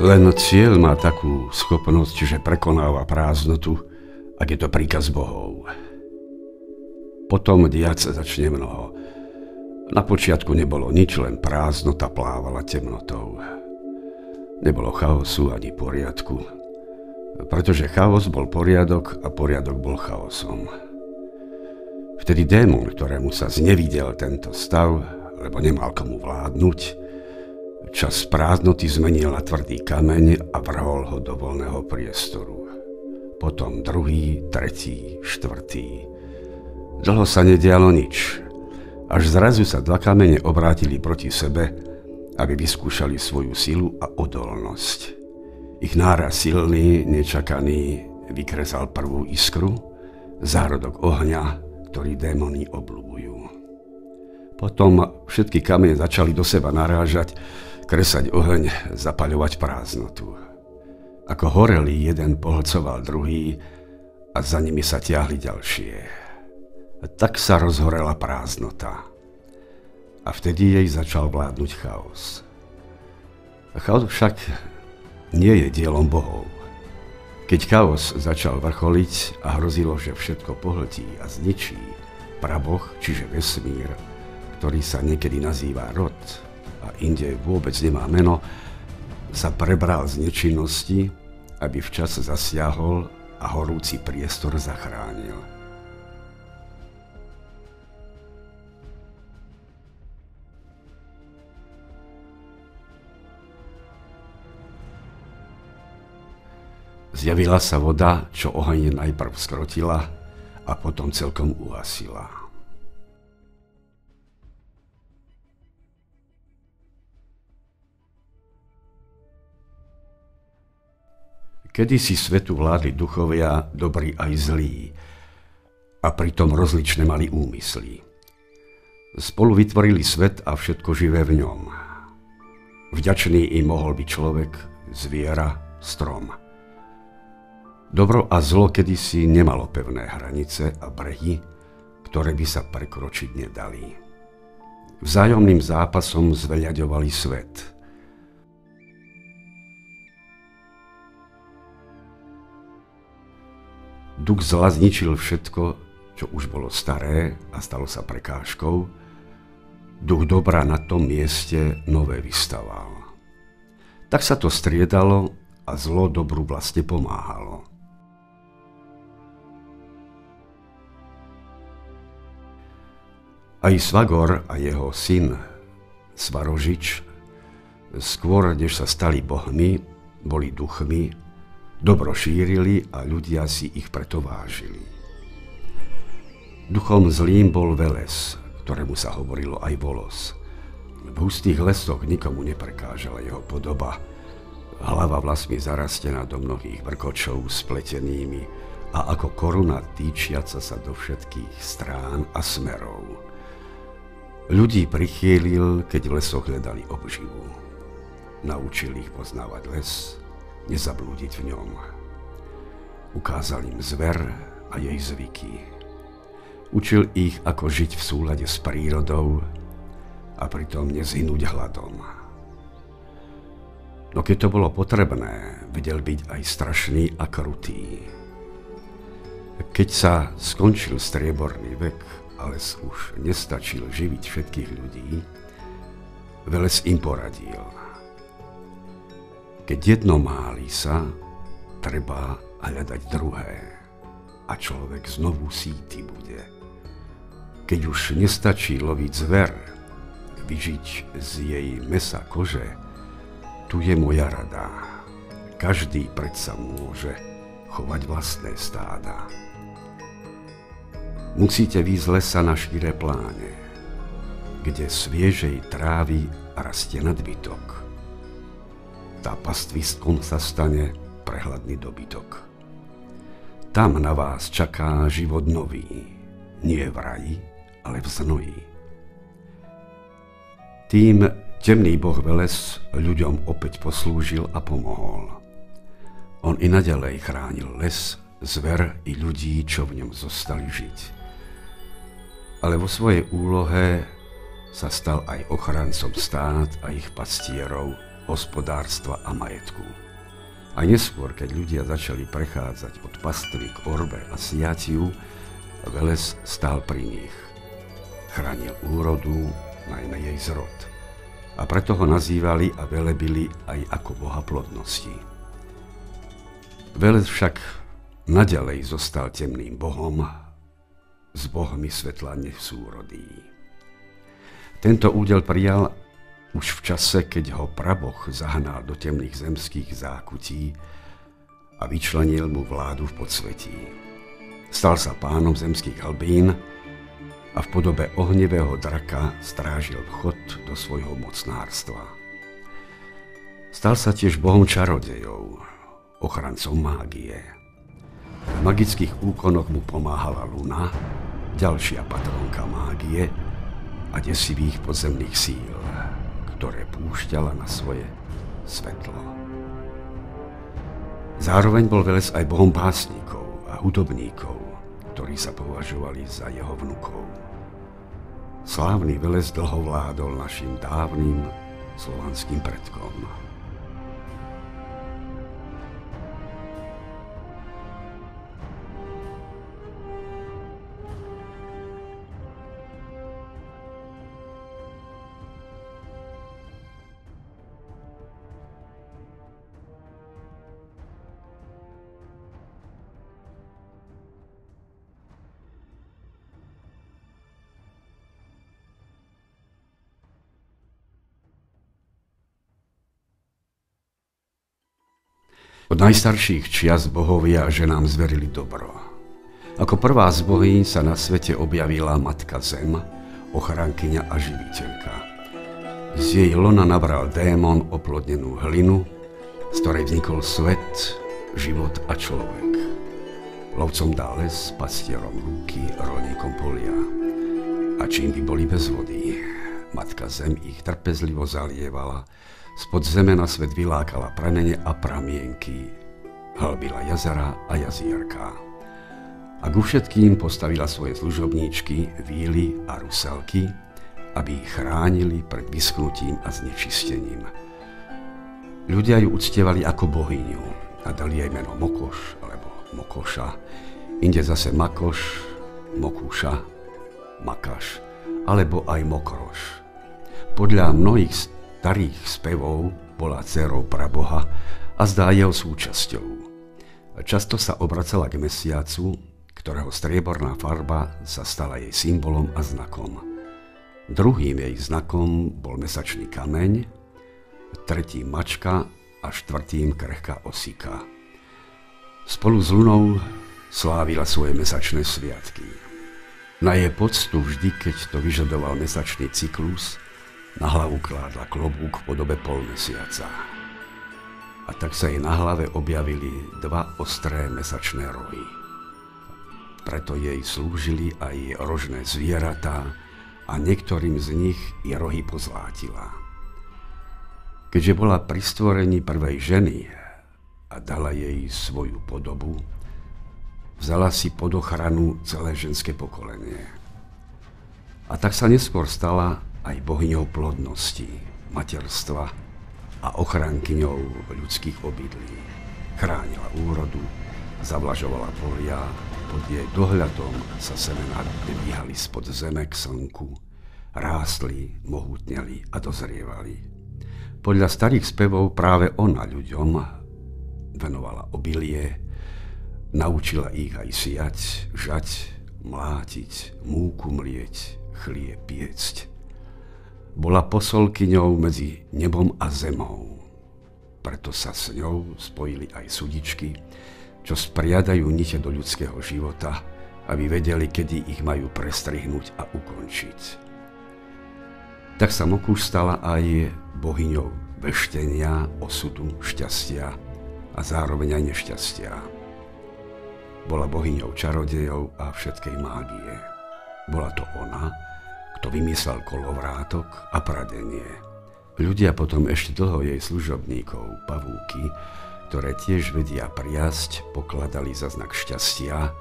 Len cieľ má takú schopnosť, že prekonáva prázdnotu, ak je to príkaz bohov. Potom diať sa začne mnoho. Na počiatku nebolo nič, len prázdnota plávala temnotou. Nebolo chaosu ani poriadku, pretože chaos bol poriadok a poriadok bol chaosom. Vtedy démon, ktorému sa znevidel tento stav, lebo nemal komu vládnuť, čas prázdnoty zmenil na tvrdý kameň a vrhol ho do voľného priestoru. Potom druhý, tretí, štvrtý. Dlho sa nedialo nič, až zrazu sa dva kamene obrátili proti sebe, aby vyskúšali svoju silu a odolnosť. Ich náraz silný, nečakaný, vykresal prvú iskru, zárodok ohňa, ktorý démoni obľúbujú. Potom všetky kamene začali do seba narážať, kresať oheň, zapaľovať prázdnotu. Ako horeli, jeden pohlcoval druhý a za nimi sa tiahli ďalšie. A tak sa rozhorela prázdnota. A vtedy jej začal vládnuť chaos. A chaos však nie je dielom bohov. Keď chaos začal vrcholiť a hrozilo, že všetko pohltí a zničí, praboh, čiže vesmír, ktorý sa niekedy nazýva rod, a inde vôbec nemá meno, sa prebral z nečinnosti, aby včas zasiahol a horúci priestor zachránil. Zjavila sa voda, čo oheň najprv skrotila a potom celkom uhasila. Kedysi svetu vládli duchovia, dobrí aj zlí, a pritom rozličné mali úmysly. Spolu vytvorili svet a všetko živé v ňom. Vďačný im mohol byť človek, zviera, strom. Dobro a zlo kedysi nemalo pevné hranice a brehy, ktoré by sa prekročiť nedali. Vzájomným zápasom zveľaďovali svet. Duch zla zničil všetko, čo už bolo staré a stalo sa prekážkou. Duch dobra na tom mieste nové vystaval. Tak sa to striedalo a zlo dobru vlastne pomáhalo. Aj Svagor a jeho syn Svarožič, skôr než sa stali bohmi, boli duchmi, dobro šírili a ľudia si ich preto vážili. Duchom zlým bol Veles, ktorému sa hovorilo aj Volos. V hustých lesoch nikomu neprekážala jeho podoba. Hlava vlasmi zarastená do mnohých vrkočov spletenými a ako koruna týčiaca sa do všetkých strán a smerov. Ľudí prichýlil, keď v lesoch hľadali obživu. Naučil ich poznávať les, nezablúdiť v ňom. Ukázal im zver a jej zvyky. Učil ich, ako žiť v súlade s prírodou a pritom nezhynúť hladom. No keď to bolo potrebné, vedel byť aj strašný a krutý. Keď sa skončil strieborný vek a les už nestačil živiť všetkých ľudí, Veles im poradil. Keď jedno máli sa, treba hľadať druhé a človek znovu sýty bude. Keď už nestačí loviť zver, vyžiť z jej mesa kože, tu je moja rada. Každý predsa môže chovať vlastné stáda. Musíte výjsť z lesa na širé pláne, kde sviežej trávy rastie nadbytok. Tá pastvistkom sa stane prehľadný dobytok. Tam na vás čaká život nový, nie v raji, ale v znoji. Tým temný boh Veles ľuďom opäť poslúžil a pomohol. On i naďalej chránil les, zver i ľudí, čo v ňom zostali žiť. Ale vo svojej úlohe sa stal aj ochrancom stát a ich pastierov hospodárstva a majetku. A neskôr, keď ľudia začali prechádzať od pastvy k orbe a siatiu, Veles stál pri nich. Chránil úrodu, najmä jej zrod. A preto ho nazývali a velebili aj ako boha plodnosti. Veles však naďalej zostal temným bohom, s bohmi svetla nesúrodý. Tento údel prijal už v čase, keď ho praboh zahnal do temných zemských zákutí a vyčlenil mu vládu v podsvetí. Stal sa pánom zemských hlbín a v podobe ohnivého draka strážil vchod do svojho mocnárstva. Stal sa tiež bohom čarodejov, ochrancom mágie. V magických úkonoch mu pomáhala Luna, ďalšia patrónka mágie a desivých podzemných síl, ktoré púšťala na svoje svetlo. Zároveň bol Veles aj bohom básnikov a hudobníkov, ktorí sa považovali za jeho vnukov. Slávny Veles dlho vládol našim dávnym slovanským predkom. Od najstarších čias bohovia ženám zverili dobro. Ako prvá z bohýň sa na svete objavila Matka Zem, ochránkyňa a živiteľka. Z jej lona nabral démon oplodnenú hlinu, z ktorej vznikol svet, život a človek. Lovcom dal les, pastierom lúky, rolníkom polia. A čím by boli bez vody? Matka Zem ich trpezlivo zalievala, spod zeme na svet vylákala pramene a pramienky, hlbila jazera a jazierka. A ku všetkým postavila svoje služobníčky, víly a ruselky, aby ich chránili pred vyschnutím a znečistením. Ľudia ju uctievali ako bohyňu a dali jej meno Mokoš alebo Mokoša, inde zase Makoš, Mokúša, Makaš alebo aj Mokroš. Podľa mnohých starých spevov bola dcérou praboha a zdá jeho súčasťou. Často sa obracala k mesiacu, ktorého strieborná farba sa stala jej symbolom a znakom. Druhým jej znakom bol mesačný kameň, tretím mačka a štvrtým krehká osika. Spolu s Lunou slávila svoje mesačné sviatky. Na jej poctu vždy, keď to vyžadoval mesačný cyklus, na hlavu kládla klobúk v podobe polmesiaca. A tak sa jej na hlave objavili dva ostré mesačné rohy. Preto jej slúžili aj rožné zvieratá a niektorým z nich i rohy pozlátila. Keďže bola pri stvorení prvej ženy a dala jej svoju podobu, vzala si pod ochranu celé ženské pokolenie. A tak sa neskôr stala aj bohyňou plodnosti, materstva a ochránkyňou ľudských obydlí. Chránila úrodu, zavlažovala polia, pod jej dohľadom sa semená vyvíhali spod zeme k slnku, rástli, mohutneli a dozrievali. Podľa starých spevov práve ona ľuďom venovala obilie, naučila ich aj siať, žať, mlátiť, múku mlieť, chlieb piecť. Bola posolkyňou medzi nebom a zemou. Preto sa s ňou spojili aj sudičky, čo spriadajú nite do ľudského života, aby vedeli, kedy ich majú prestrihnúť a ukončiť. Tak sa Mokúš stala aj bohyňou veštenia, osudu, šťastia a zároveň aj nešťastia. Bola bohyňou čarodejov a všetkej mágie. Bola to ona, kto vymyslel kolovrátok a pradenie. Ľudia potom ešte dlho jej služobníkov, pavúky, ktoré tiež vedia priasť, pokladali za znak šťastia,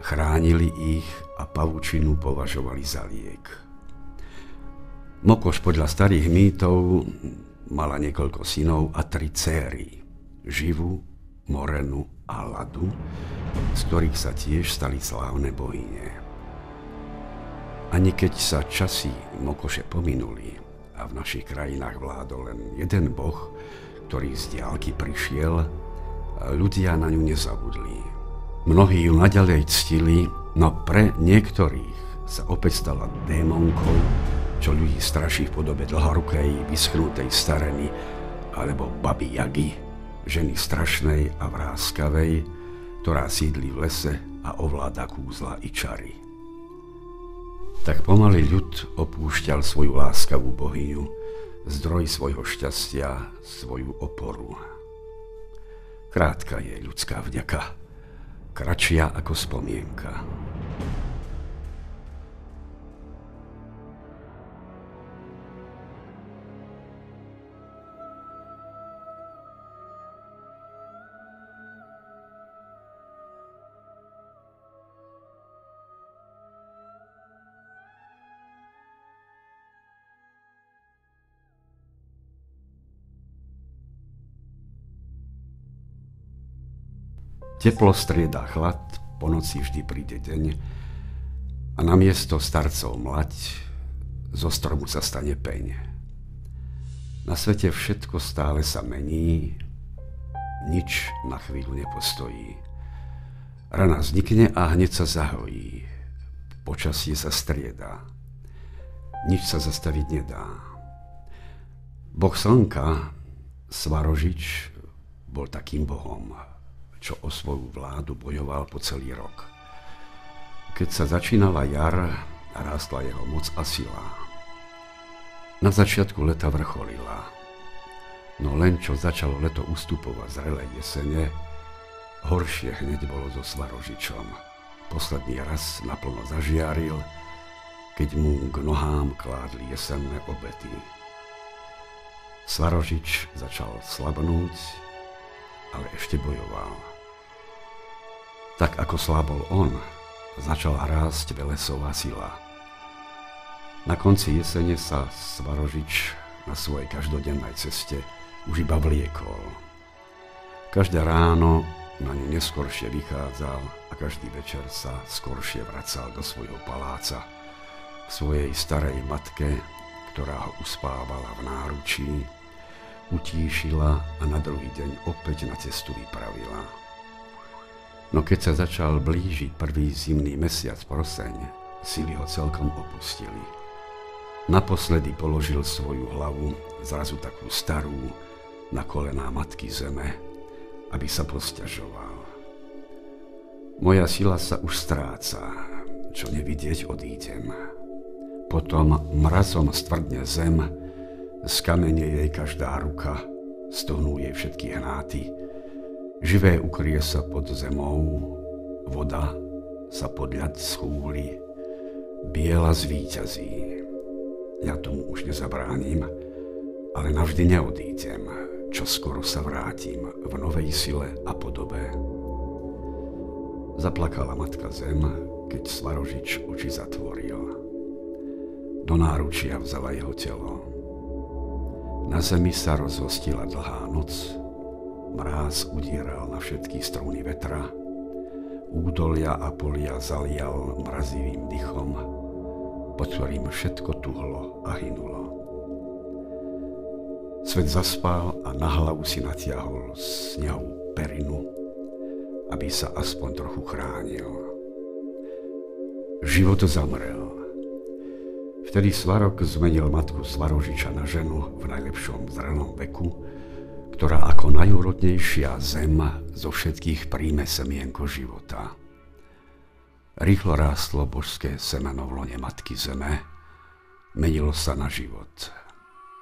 chránili ich a pavučinu považovali za liek. Mokoš podľa starých mýtov mala niekoľko synov a 3 céry, Živu, Morenu a Ladu, z ktorých sa tiež stali slávne bohyne. Ani keď sa časy Mokoše pominuli a v našich krajinách vládol len jeden boh, ktorý z diaľky prišiel, ľudia na ňu nezabudli. Mnohí ju naďalej ctili, no pre niektorých sa opäť stala démonkou, čo ľudí straší v podobe dlhorukej, vyschnutej stareny alebo baby Jagy, ženy strašnej a vráskavej, ktorá sídli v lese a ovláda kúzla i čary. Tak pomaly ľud opúšťal svoju láskavú bohyňu, zdroj svojho šťastia, svoju oporu. Krátka je ľudská vďaka, kratšia ako spomienka. Teplo strieda chlad, po noci vždy príde deň a namiesto starcov mlať zo stromu sa stane peň. Na svete všetko stále sa mení, nič na chvíľu nepostojí. Rana vznikne a hneď sa zahojí, počasie sa strieda, nič sa zastaviť nedá. Boh slnka, Svarožič, bol takým bohom, čo o svoju vládu bojoval po celý rok. Keď sa začínala jar, rástla jeho moc a sila. Na začiatku leta vrcholila, no len čo začalo leto ustupovať zrelej jesene, horšie hneď bolo so Svarožičom. Posledný raz naplno zažiaril, keď mu k nohám kládli jesenné obety. Svarožič začal slabnúť, ale ešte bojoval. Tak ako slabol on, začala rásť velesová sila. Na konci jesene sa Svarožič na svojej každodennej ceste už iba vliekol. Každé ráno na ňu neskoršie vychádzal a každý večer sa skoršie vracal do svojho paláca, k svojej starej matke, ktorá ho uspávala v náručí, utíšila a na druhý deň opäť na cestu vypravila. No keď sa začal blížiť prvý zimný mesiac proseň, sily ho celkom opustili. Naposledy položil svoju hlavu, zrazu takú starú, na kolená matky zeme, aby sa posťažoval. Moja sila sa už stráca, čo nevidieť odídem. Potom mrazom stvrdne zem, skamenie jej každá ruka, stohnú jej všetky hnáty. Živé ukrie sa pod zemou, voda sa pod ľad schúli, biela zvíťazí. Ja tomu už nezabránim, ale navždy neodídem, čo skoro sa vrátim v novej sile a podobe. Zaplakala matka zem, keď Svarožič oči zatvoril. Do náručia vzala jeho telo. Na zemi sa rozhostila dlhá noc, mráz udieral na všetky struny vetra, údolia a polia zalial mrazivým dychom, pod ktorým všetko tuhlo a hynulo. Svet zaspal a na hlavu si natiahol snehovú perinu, aby sa aspoň trochu chránil. Život zamrel. Vtedy Svarok zmenil matku Svarožiča na ženu v najlepšom zrelom veku, ktorá ako najúrodnejšia zem zo všetkých príjme semienko života. Rýchlo rástlo božské semeno v lone matky zeme, menilo sa na život.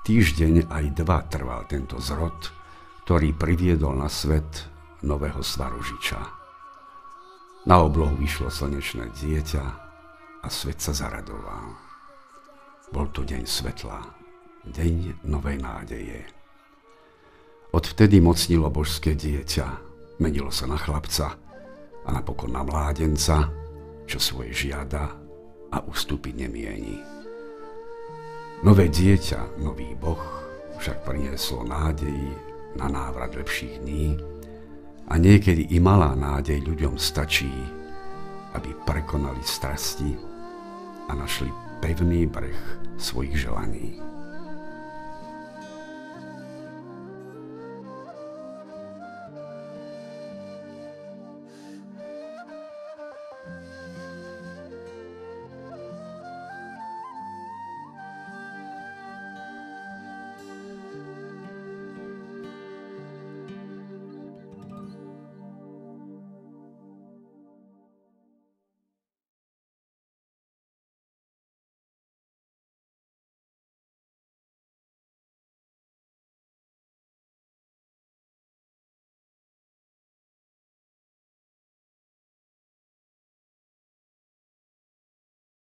Týždeň aj 2 trval tento zrod, ktorý priviedol na svet nového Svarožiča. Na oblohu vyšlo slnečné dieťa a svet sa zaradoval. Bol to deň svetla, deň novej nádeje. Odvtedy mocnilo božské dieťa, menilo sa na chlapca a napokon na mládenca, čo svoje žiada a ustúpiť nemieni. Nové dieťa, nový boh, však prinieslo nádej na návrat lepších dní a niekedy i malá nádej ľuďom stačí, aby prekonali strasti a našli pevný breh svojich želaní.